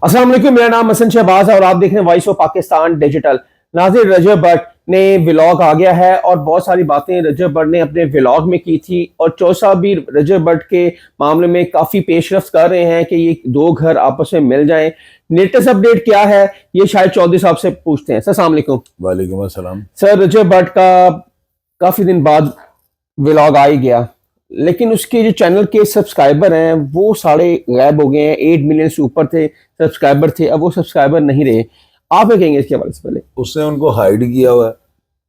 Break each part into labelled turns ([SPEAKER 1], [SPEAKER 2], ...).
[SPEAKER 1] अस्सलाम वालेकुम, मेरा नाम हसन शहबाज है और आप देख रहे हैं voice of Pakistan digital. Nazir, Rajab Butt ने व्लॉग आ गया है और बहुत सारी बातें रजब भट्ट ने अपने व्लॉग में की थी और चौसा भी रजब भट्ट के मामले में काफ़ी पेशरफ्त कर रहे हैं कि ये दो घर आपस में मिल जाएं। लेटेस्ट अपडेट क्या है ये शायद चौधरी साहब से पूछते हैं। सर अस्सलाम वालेकुम।
[SPEAKER 2] वालेकुम अस्सलाम।
[SPEAKER 1] सर, रजब भट्ट का काफ़ी दिन बाद व्लॉग आ ही गया, लेकिन उसके जो चैनल के सब्सक्राइबर हैं वो सारे गायब हो गए हैं। 8 मिलियन से ऊपर थे सब्सक्राइबर थे, अब वो सब्सक्राइबर नहीं रहे। आप क्या कहेंगे इसके बारे में? पहले
[SPEAKER 2] उसने उनको हाइड किया हुआ है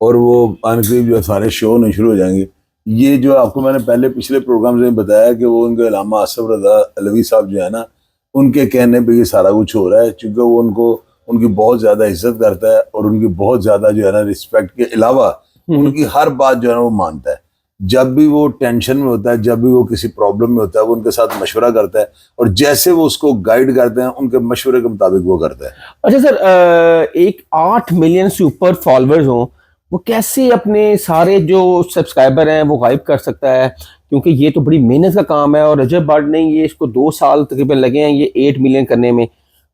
[SPEAKER 2] और वो अनकरीब जो सारे शो होने शुरू हो जाएंगे। ये जो आपको मैंने पहले पिछले प्रोग्राम में बताया कि वो उनके अल्लामा आसिफ रज़ा अलवी साहब जो है ना, उनके कहने पे ये सारा कुछ हो रहा है, क्योंकि वो उनको उनकी बहुत ज़्यादा इज्जत करता है और उनकी बहुत ज़्यादा जो है ना रिस्पेक्ट के अलावा उनकी हर बात जो है ना वो मानता है। जब भी वो टेंशन में होता है, जब भी वो किसी प्रॉब्लम में होता है, वो उनके साथ मशवरा करता है और जैसे वो उसको गाइड करते हैं उनके मशवरे के मुताबिक वो करता है।
[SPEAKER 1] अच्छा सर, एक 8 मिलियन से ऊपर फॉलोअर्स हों, वो कैसे अपने सारे जो सब्सक्राइबर हैं वो गायब कर सकता है? क्योंकि ये तो बड़ी मेहनत का काम है और रजब भट्ट ने ये इसको 2 साल तकरीबन लगे हैं ये 8 मिलियन करने में,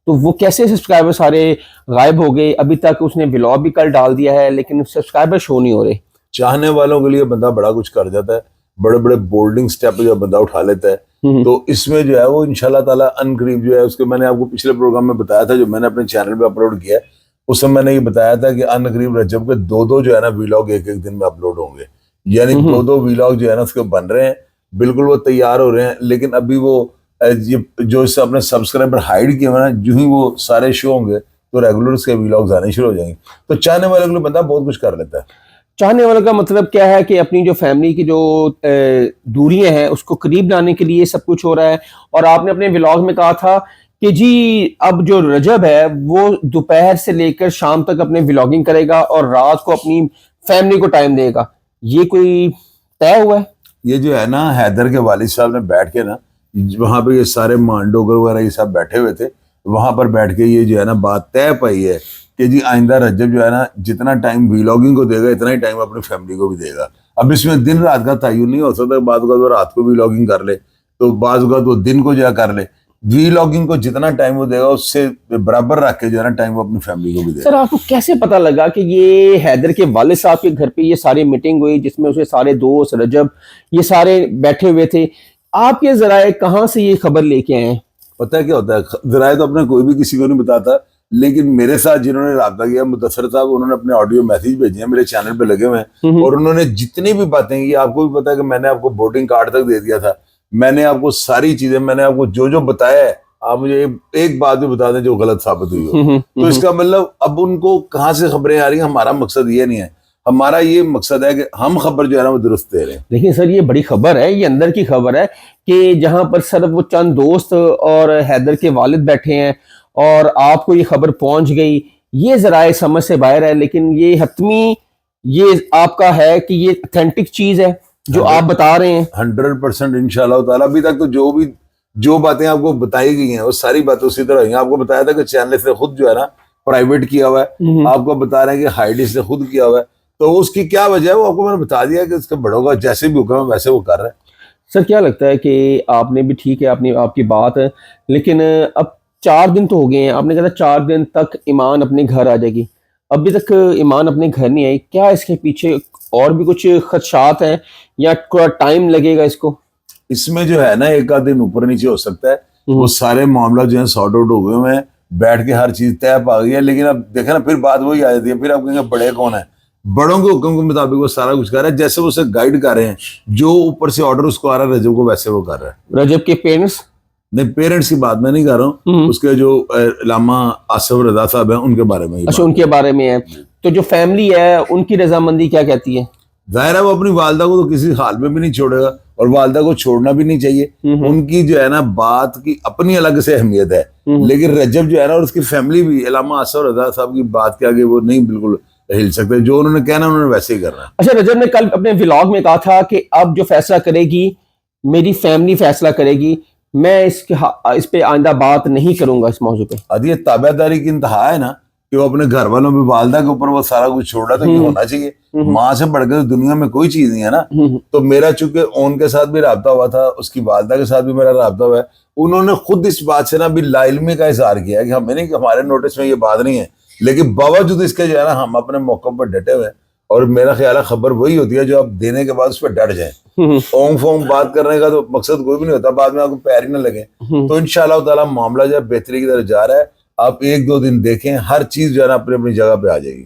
[SPEAKER 1] तो वो कैसे सब्सक्राइबर सारे गायब हो गए? अभी तक उसने व्लॉग भी कल डाल दिया है लेकिन सब्सक्राइबर शो नहीं हो रहे।
[SPEAKER 2] चाहने वालों के लिए बंदा बड़ा कुछ कर जाता है, बड़े बड़े बोल्डिंग स्टेप जो बंदा उठा लेता है। तो इसमें जो है वो इंशाल्लाह ताला अनकरीब जो है, उसके मैंने आपको पिछले प्रोग्राम में बताया था, जो मैंने अपने चैनल पे अपलोड किया है, उसमें मैंने ये बताया था कि अनकरीब रजब के 2 जो है ना व्लॉग एक दिन में अपलोड होंगे। यानी 2 व्लॉग जो है ना उसके बन रहे हैं, बिल्कुल वो तैयार हो रहे हैं। लेकिन अभी वो ये जो इससे अपने सब्सक्राइबर हाइड किए हुए ना, जो ही वो सारे शो होंगे तो रेगुलर उसके व्लॉग्स आने शुरू हो जाएंगे। तो चाहने वाले के लिए बंदा बहुत कुछ कर लेता है।
[SPEAKER 1] चाहने वालों का मतलब क्या है कि अपनी जो फैमिली की जो दूरियां हैं उसको करीब लाने के लिए सब कुछ हो रहा है। और आपने अपने व्लॉग में कहा था कि जी अब जो रजब है वो दोपहर से लेकर शाम तक अपने व्लॉगिंग करेगा और रात को अपनी फैमिली को टाइम देगा। ये कोई तय हुआ है?
[SPEAKER 2] ये जो है ना, हैदर के वालिद साहब ने बैठ के ना, वहाँ पे ये सारे मांडोगर वगैरह ये सब बैठे हुए थे, वहाँ पर बैठ के ये जो है ना बात तय पाई है कि जी आइंदा रजब जो है ना जितना टाइम व्लॉगिंग को देगा इतना ही टाइम अपनी फैमिली को भी देगा। अब इसमें दिन रात का तयन नहीं हो सकता, बाद वो रात को व्लॉगिंग कर ले तो बाद वो दिन को जो है कर ले। व्लॉगिंग को जितना टाइम वो देगा उससे बराबर रख के जो है ना टाइम वो अपनी फैमिली को भी देगा।
[SPEAKER 1] सर, आपको कैसे पता लगा कि ये हैदर के वालिद साहब के घर पे ये सारी मीटिंग हुई जिसमें उसे सारे दोस्त रजब ये सारे बैठे हुए थे? आपके जराए कहाँ से ये खबर लेके आए हैं?
[SPEAKER 2] पता है क्या होता है, जराए तो अपने कोई भी किसी को नहीं बताता, लेकिन मेरे साथ जिन्होंने राब्ता किया मुदस्सर साहब, उन्होंने अपने ऑडियो मैसेज भेजे हैं, मेरे चैनल पे लगे हुए हैं और उन्होंने जितनी भी बातें की, आपको भी पता है कि मैंने आपको वोटिंग कार्ड तक दे दिया था, मैंने आपको सारी चीजें, मैंने आपको जो बताया है, आप मुझे एक बात भी बता दें जो गलत साबित हुई हो। तो इसका मतलब अब उनको कहाँ से खबरें आ रही हैं? हमारा मकसद ये नहीं है, हमारा ये मकसद है कि हम खबर जो है ना वो दुरुस्त दे रहे हैं।
[SPEAKER 1] लेकिन सर ये बड़ी खबर है, ये अंदर की खबर है कि जहां पर सर वो चंद दोस्त और हैदर के वालिद बैठे हैं और आपको ये खबर पहुंच गई, ये जराए समझ से बाहर है। लेकिन ये हतमी ये आपका है कि ये ऑथेंटिक चीज है जो आप बता रहे हैं?
[SPEAKER 2] 100% इंशाल्लाह ताला। अभी तक तो जो बातें आपको बताई गई हैं वो सारी बातें उसी तरह हुई। आपको बताया था कि चैनल से खुद जो है ना प्राइवेट किया हुआ है, आपको बता रहे हैं कि हाइड से खुद किया हुआ है, तो उसकी क्या वजह है वो आपको मैंने बता दिया कि उसके बड़ों का जैसे भी हुक्म है वैसे वो कर रहे हैं।
[SPEAKER 1] सर क्या लगता है कि आपने भी ठीक है आपने आपकी बात है, लेकिन अब 4 दिन तो हो गए हैं, आपने कहा था 4 दिन तक ईमान अपने घर आ जाएगी, अभी तक ईमान अपने घर नहीं आई। क्या इसके पीछे और भी कुछ खदशात हैं या थोड़ा टाइम लगेगा इसको?
[SPEAKER 2] इसमें जो है ना एक आध दिन ऊपर नीचे हो सकता है, वो सारे मामला जो है सॉर्ट आउट हो गए हैं, बैठ के हर चीज तय पा गई है। लेकिन अब देखे ना फिर बात वही आ जाती है, फिर आप कहेंगे बड़े कौन है? बड़ों के हुक्म के मुताबिक वो सारा कुछ कर रहा है, जैसे वो उसे गाइड कर रहे हैं, जो ऊपर से ऑर्डर उसको आ रहा है रजब को वैसे वो कर रहा है।
[SPEAKER 1] रजब के पेरेंट्स?
[SPEAKER 2] नहीं, पेरेंट्स की बात मैं नहीं कर रहा हूँ, उसके जो अल्लामा आसिफ रज़ा साहब हैं उनके बारे में।
[SPEAKER 1] अच्छा, उनके बारे में है। तो जो फैमिली है उनकी रजामंदी क्या कहती है?
[SPEAKER 2] जाहिर है वो अपनी वालदा को तो किसी हाल में भी नहीं छोड़ेगा और वालदा को छोड़ना भी नहीं चाहिए। उनकी जो है ना बात की अपनी अलग से अहमियत है, लेकिन रजब जो है ना और उसकी फैमिली भी अल्लामा आसिफ रज़ा साहब की बात के आगे वो नहीं बिल्कुल हिल सकते। जो उन्होंने कहना उन्होंने वैसे ही करना है।
[SPEAKER 1] अच्छा, रजब ने कल अपने व्लॉग में कहा था कि अब जो फैसला करेगी मेरी फैमिली फैसला करेगी, मैं इस पे आइंदा बात नहीं करूंगा इस मौजू पे।
[SPEAKER 2] अब ये ताबेदारी की इंतहा है ना कि वो अपने घर वालों में वालदा के ऊपर वो सारा कुछ छोड़ रहा था, ये होना चाहिए। माँ से बढ़कर तो दुनिया में कोई चीज नहीं है ना। तो मेरा चूंकि ओन के साथ भी राब्ता हुआ था, उसकी वालदा के साथ भी मेरा राब्ता हुआ है, انہوں نے خود اس بات سے نا بھی لا علمی کا اظہار کیا ہے کہ ہمیں نہیں کہ ہمارے نوٹس میں یہ بات نہیں ہے، لیکن باوجود اس کے جو ہے نا ہم اپنے موقع پر ڈٹے ہوئے ہیں. اور میرا خیال ہے خبر وہی ہوتی ہے جو آپ دینے کے بعد اس پہ ڈٹ جائیں. اونگ فونگ بات کرنے کا تو مقصد کوئی بھی نہیں ہوتا، بعد میں آپ کو پیر ہی نہ لگے. تو انشاءاللہ تعالیٰ معاملہ جو ہے بہتری کی طرف جا رہا ہے. آپ 1-2 دن دیکھیں، ہر چیز جو ہے نا اپنی اپنی جگہ پہ آ جائے گی.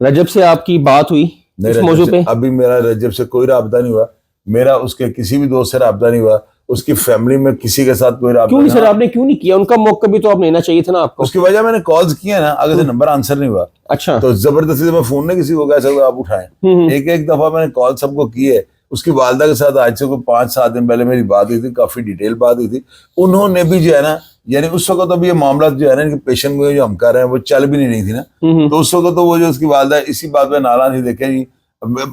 [SPEAKER 1] رجب سے آپ کی بات ہوئی اس موضوع پہ؟
[SPEAKER 2] ابھی میرا رجب سے کوئی رابطہ نہیں ہوا، میرا اس کے کسی بھی دوست سے رابطہ نہیں ہوا، اس کی فیملی میں کسی کے ساتھ کوئی رابطہ
[SPEAKER 1] کیوں نہیں
[SPEAKER 2] نہیں.
[SPEAKER 1] سر آپ نے کیوں نہیں کیا؟ ان کا موقع بھی تو آپ لینا چاہیے تھا نا آپ کو.
[SPEAKER 2] اس کی وجہ میں نے کالز کیا نا، اگر سے نمبر آنسر نہیں ہوا
[SPEAKER 1] اچھا
[SPEAKER 2] تو زبردستی سے میں فون نہیں کسی کو کہہ سکتا آپ اٹھائیں. ایک دفعہ میں نے کال سب کو کی ہے. اس کی والدہ کے ساتھ آج سے کوئی 5-7 دن پہلے میری بات ہوئی تھی، کافی ڈیٹیل بات ہوئی تھی. انہوں نے بھی جو ہے نا، یعنی اس وقت اب یہ معاملات جو ہے نا پیشن گوئی جو ہم کر رہے ہیں وہ چل بھی نہیں رہی تھی نا، تو اس وقت تو وہ جو اس کی والدہ اسی بات پہ ناراض تھی. دیکھیں جی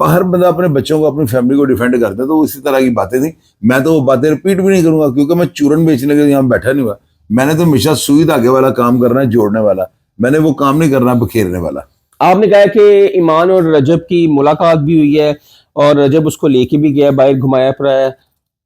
[SPEAKER 2] ہر بندہ اپنے بچوں کو اپنی فیملی کو ڈیفینڈ کرتا ہے، تو اسی طرح کی باتیں تھیں. میں تو وہ باتیں رپیٹ بھی نہیں کروں گا کیونکہ میں چورن بیچنے کے لیے یہاں بیٹھا نہیں ہوا. میں نے تو ہمیشہ سوئی دھاگے والا کام کرنا ہے، جوڑنے والا. میں نے وہ کام نہیں کرنا بکھیرنے والا.
[SPEAKER 1] آپ نے کہا کہ ایمان اور رجب کی ملاقات بھی ہوئی ہے اور رجب اس کو لے کے بھی گیا، باہر گھمایا پھرایا ہے.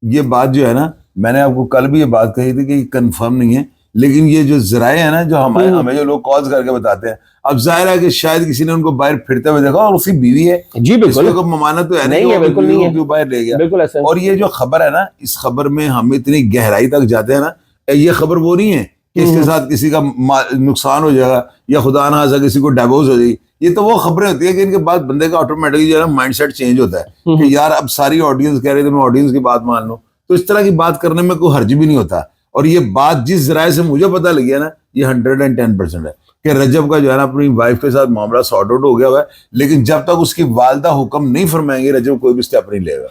[SPEAKER 2] یہ بات جو ہے نا، میں نے آپ کو کل بھی یہ بات کہی تھی کہ یہ کنفرم نہیں ہے، لیکن یہ جو ذرائع ہیں نا جو ہمیں جو لوگ کالز کر کے بتاتے ہیں، اب ظاہر ہے کہ شاید کسی نے ان کو باہر پھرتے ہوئے دیکھا اور اس کی بیوی ہے.
[SPEAKER 1] جی بالکل،
[SPEAKER 2] اس کو ممانعت تو ہے
[SPEAKER 1] نہیں ہے، بالکل نہیں ہے،
[SPEAKER 2] کیوں باہر لے گیا.
[SPEAKER 1] بالکل ایسا.
[SPEAKER 2] اور یہ جو خبر ہے نا، اس خبر میں ہم اتنی گہرائی تک جاتے ہیں نا، یہ خبر وہ نہیں ہے کہ اس کے ساتھ کسی کا نقصان ہو جائے گا یا خدا نہ خاصہ کسی کو ڈیوورس ہو جائے گی. یہ تو وہ خبریں ہوتی ہیں کہ ان کے بعد بندے کا آٹومیٹکلی جو ہے نا مائنڈ سیٹ چینج ہوتا ہے کہ یار اب ساری آڈینس کہہ رہی ہے تو میں آڈینس کی بات مان لوں. تو اس طرح کی بات کرنے میں کوئی حرج بھی نہیں ہوتا. اور یہ بات جس ذرائع سے مجھے پتہ لگی ہے نا، یہ 110% ہے کہ رجب کا جو ہے نا اپنی وائف کے ساتھ معاملہ سارٹ آؤٹ ہو گیا ہوا ہے، لیکن جب تک اس کی والدہ حکم نہیں فرمائیں گے رجب کوئی بھی اسٹیپ نہیں لے گا.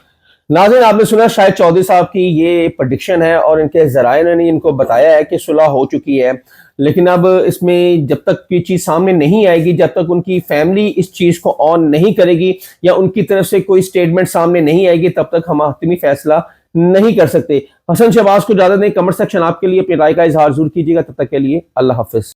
[SPEAKER 1] ناظرین آپ نے سنا شاہد چودھری صاحب کی یہ پریڈکشن ہے اور ان کے ذرائع نے ان کو بتایا ہے کہ صلح ہو چکی ہے، لیکن اب اس میں جب تک یہ چیز سامنے نہیں آئے گی، جب تک ان کی فیملی اس چیز کو آن نہیں کرے گی یا ان کی طرف سے کوئی سٹیٹمنٹ سامنے نہیں آئے گی، تب تک ہم حتمی فیصلہ نہیں کر سکتے. حسن شہباز کو اجازت دیں. کمنٹ سیکشن آپ کے لیے اپنی رائے کا اظہار ضرور کیجیے گا. تب تک کے لیے اللہ حافظ.